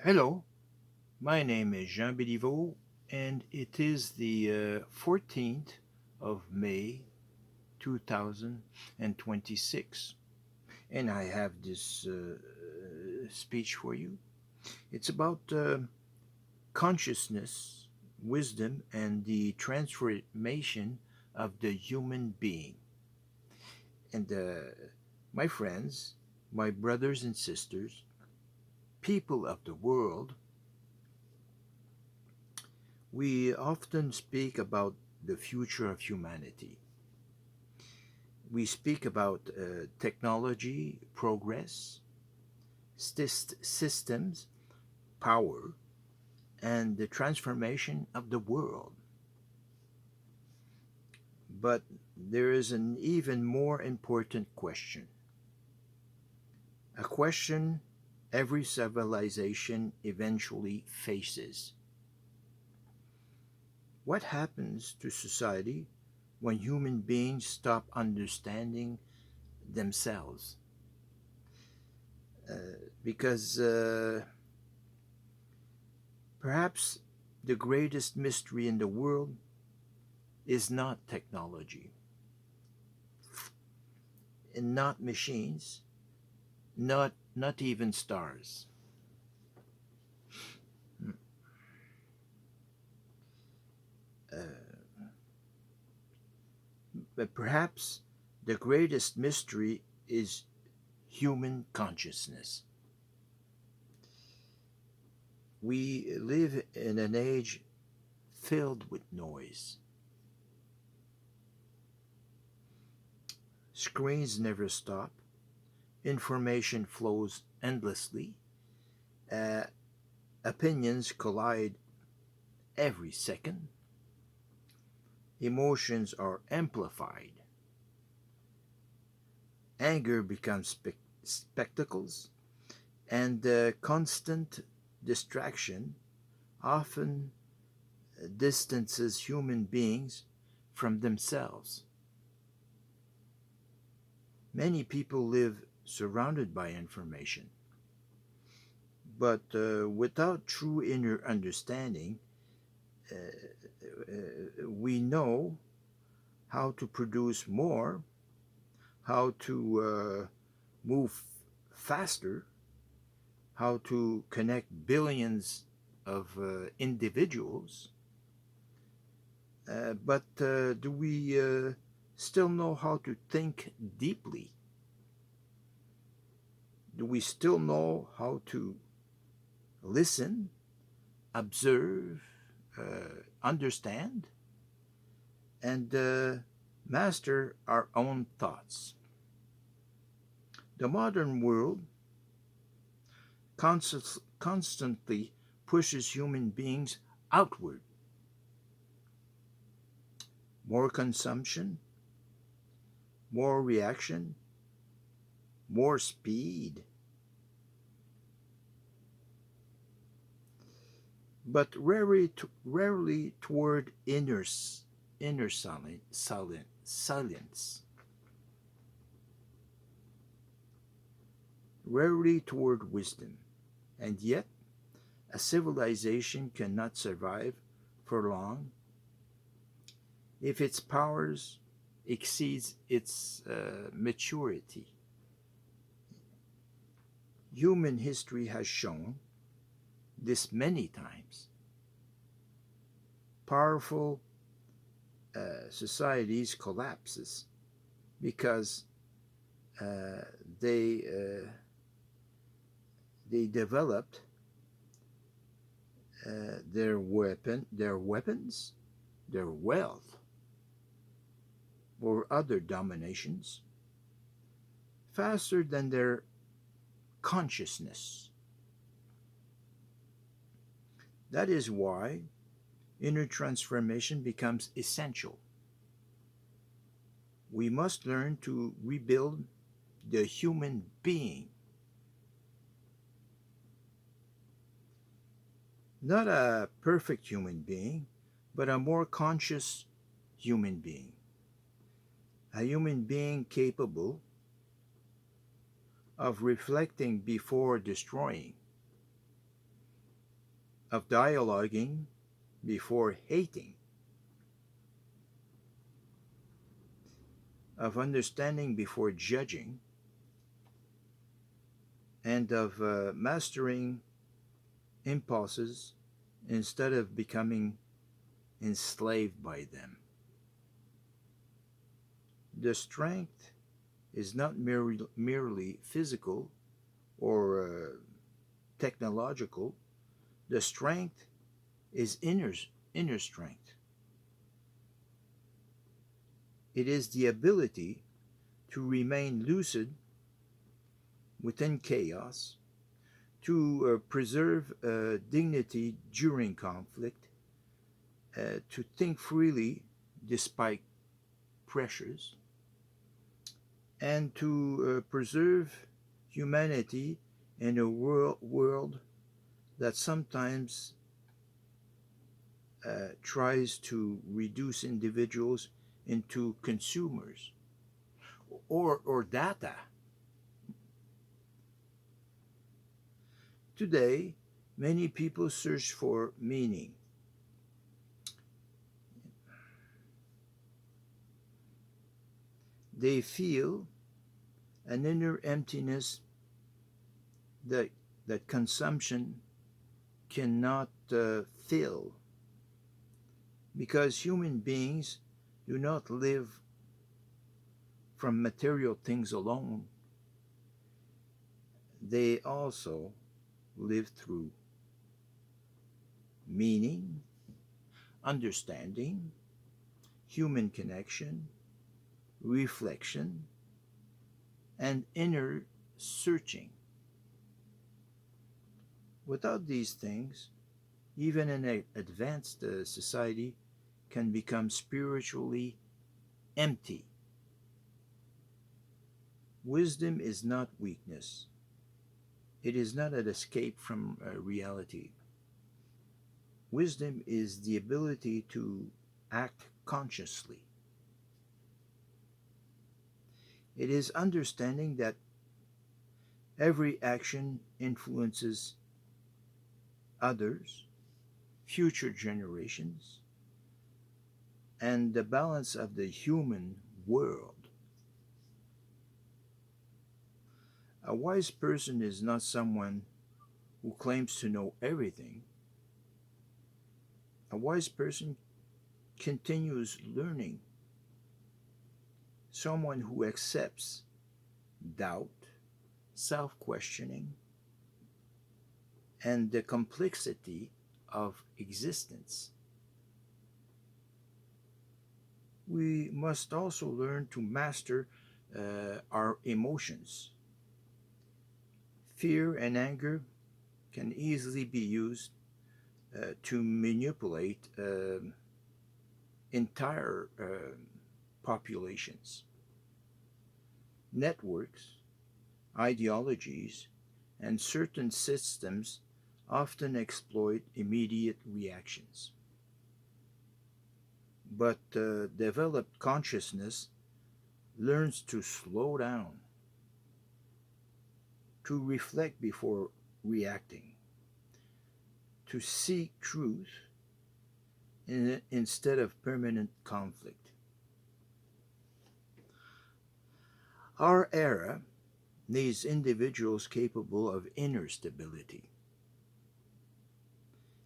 Hello, my name is Jean Béliveau, and it is the 14th of May 2026. And I have this speech for you. It's about consciousness, wisdom, and the transformation of the human being. And my friends, my brothers and sisters, people of the world, we often speak about the future of humanity. We speak about technology, progress, systems, power, and the transformation of the world. But there is an even more important question, a question every civilization eventually faces. What happens to society when human beings stop understanding themselves? Uh, because perhaps the greatest mystery in the world is not technology, and not machines, not even stars. Uh, but perhaps the greatest mystery is human consciousness. We live in an age filled with noise. Screens never stop, information flows endlessly, uh, opinions collide every second, emotions are amplified, anger becomes spectacles, and constant distraction often distances human beings from themselves. Many people live surrounded by information, but without true inner understanding, we know how to produce more, how to move faster, how to connect billions of individuals. But do we still know how to think deeply? Do we still know how to listen, observe, understand, and master our own thoughts? The modern world constantly pushes human beings outward. More consumption, more reaction, more speed, but rarely toward inner silence, rarely toward wisdom. And yet, a civilization cannot survive for long if its powers exceeds its maturity. Human history has shown this many times. Powerful societies collapses because uh, they uh, they developed their weapons, their wealth, or other dominations faster than their consciousness. That is why inner transformation becomes essential. We must learn to rebuild the human being, not a perfect human being, but a more conscious human being, a human being capable of reflecting before destroying, of dialoguing before hating, of understanding before judging, and of mastering impulses instead of becoming enslaved by them. The strength is not merely physical or technological, the strength is inner strength. It is the ability to remain lucid within chaos, to preserve dignity during conflict, to think freely despite pressures, and to preserve humanity in a world that sometimes tries to reduce individuals into consumers or data. Today, many people search for meaning. They feel an inner emptiness that, that consumption cannot fill because human beings do not live from material things alone. They also live through meaning, understanding, human connection, reflection, and inner searching. Without these things, even an advanced society can become spiritually empty. Wisdom is not weakness, it is not an escape from reality. Wisdom is the ability to act consciously. It is understanding that every action influences others, future generations, and the balance of the human world. A wise person is not someone who claims to know everything. A wise person continues learning, someone who accepts doubt, self questioning, and the complexity of existence. We must also learn to master our emotions. Fear and anger can easily be used to manipulate entire populations. Networks, ideologies, and certain systems often exploit immediate reactions. But developed consciousness learns to slow down, to reflect before reacting, to seek truth instead of permanent conflict. Our era needs individuals capable of inner stability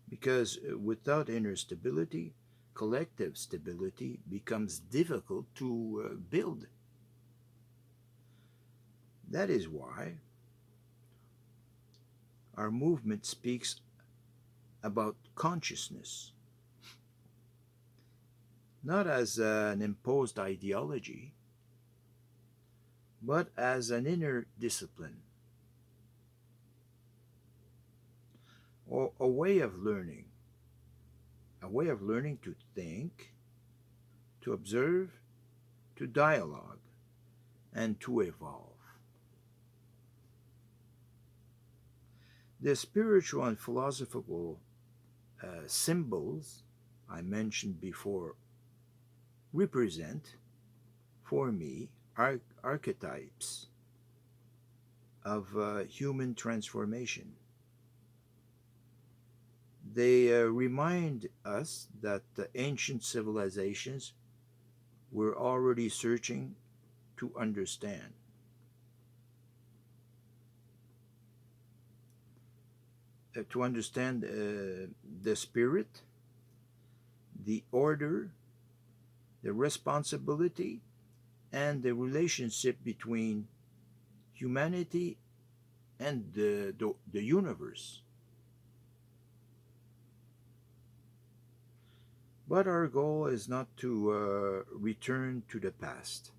because without inner stability, collective stability becomes difficult to build. That is why our movement speaks about consciousness, not as an imposed ideology, but as an inner discipline, or a way of learning to think, to observe, to dialogue, and to evolve. The spiritual and philosophical symbols I mentioned before represent, for me, archetypes of human transformation. They remind us that the ancient civilizations were already searching to understand, the spirit, the order, the responsibility, and the relationship between humanity and the universe. But our goal is not to return to the past.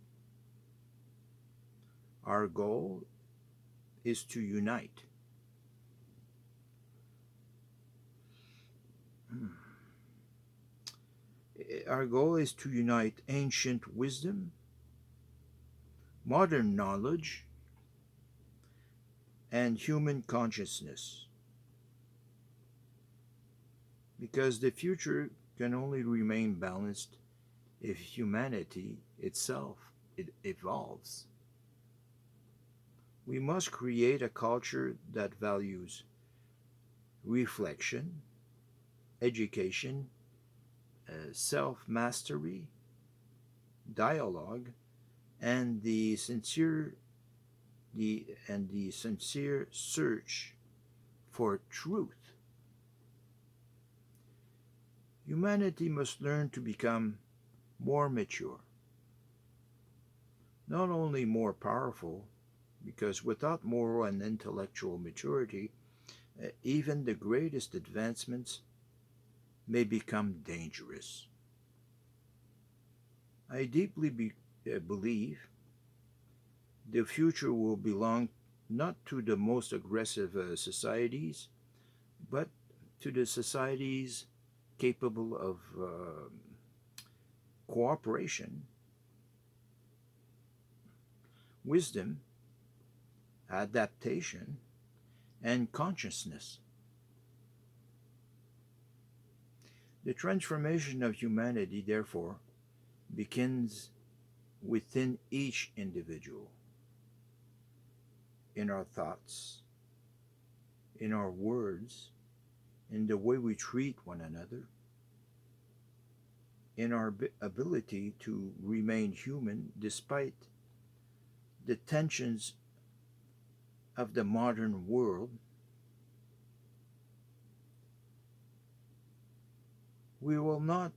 Our goal is to unite. Our goal is to unite ancient wisdom, modern knowledge, and human consciousness. Because the future can only remain balanced if humanity itself it evolves. We must create a culture that values reflection, education, self mastery, dialogue, and the sincere search for truth. Humanity must learn to become more mature, not only more powerful, because without moral and intellectual maturity, even the greatest advancements may become dangerous. I deeply believe the future will belong not to the most aggressive societies, but to the societies capable of cooperation, wisdom, adaptation, and consciousness. The transformation of humanity, therefore, begins within each individual, in our thoughts, in our words, in the way we treat one another, in our ability to remain human despite the tensions of the modern world. We will not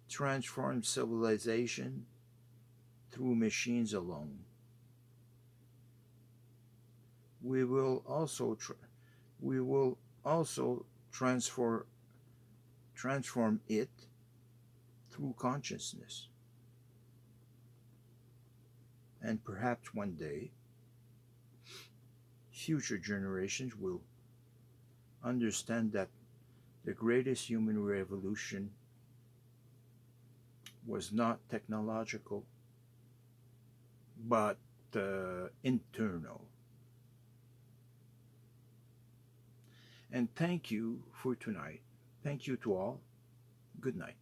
transform civilization through machines alone. We will also we will also transform it through consciousness. And perhaps one day, future generations will understand that the greatest human revolution was not technological, but internal. And thank you for tonight. Thank you to all. Good night.